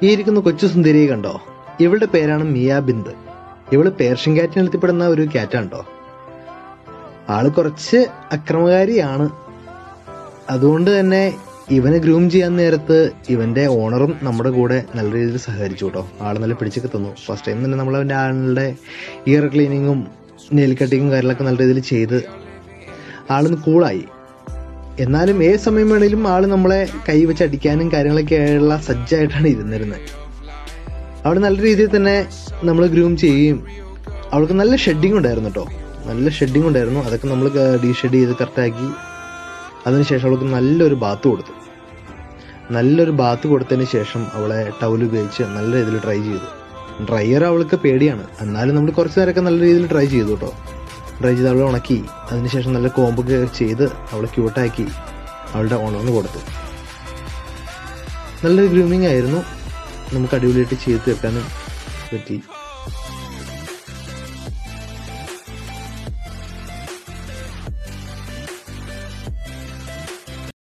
ഈ ഇരിക്കുന്ന കൊച്ചു സുന്ദരിയെ കണ്ടോ? ഇവളുടെ പേരാണ് മിയ ബിന്ദ്. ഇവള് പേർഷ്യൻ ക്യാറ്റിന് എത്തിപ്പെടുന്ന ഒരു ക്യാറ്റാണ്. ആള് കുറച്ച് അക്രമകാരിയാണ്. അതുകൊണ്ട് തന്നെ ഇവനെ ഗ്രൂം ചെയ്യാൻ നേരത്ത് ഇവന്റെ ഓണറും നമ്മുടെ കൂടെ നല്ല രീതിയിൽ സഹകരിച്ചു കേട്ടോ. ആള് നല്ല പിടിച്ചൊക്കെ തന്നു. ഫസ്റ്റ് ടൈം തന്നെ നമ്മൾ അവന്റെ ആളുടെ ഇയർ ക്ലീനിങ്ങും നെയിൽ കട്ടിങ്ങും കാര്യങ്ങളൊക്കെ നല്ല രീതിയിൽ ചെയ്ത് ആളൊന്ന് കൂളായി. എന്നാലും ഏത് സമയം വേണേലും ആള് നമ്മളെ കൈ വെച്ച് അടിക്കാനും കാര്യങ്ങളൊക്കെയുള്ള സജ്ജായിട്ടാണ് ഇരുന്നിരുന്നത്. അവിടെ നല്ല രീതിയിൽ തന്നെ നമ്മൾ ഗ്രൂം ചെയ്യുകയും അവൾക്ക് നല്ല ഷെഡിങ് ഉണ്ടായിരുന്നു കേട്ടോ. നല്ല ഷെഡിങ് ഉണ്ടായിരുന്നു. അതൊക്കെ നമ്മൾ ഡീഷെഡ് ചെയ്ത് കറക്റ്റാക്കി അതിനുശേഷം അവൾക്ക് നല്ലൊരു ബാത്ത് കൊടുത്തു. നല്ലൊരു ബാത്ത് കൊടുത്തതിന് ശേഷം അവളെ ടവൽ ഉപയോഗിച്ച് നല്ല രീതിയിൽ ട്രൈ ചെയ്തു. ഡ്രയർ അവൾക്ക് പേടിയാണ്, എന്നാലും നമ്മൾ കുറച്ച് നേരമൊക്കെ നല്ല രീതിയിൽ ട്രൈ ചെയ്തു കേട്ടോ. ട്രൈ ചെയ്ത് അവളെ ഉണക്കി അതിനുശേഷം നല്ല കോമ്പൊക്കെ ചെയ്ത് അവളെ ക്യൂട്ടാക്കി അവളുടെ ഓണറിന് കൊടുത്തു. നല്ലൊരു ഗ്രൂമിങ് ആയിരുന്നു. നമുക്ക് അടിപൊളിയായിട്ട് ചെയ്ത് തീർക്കാനും പറ്റി.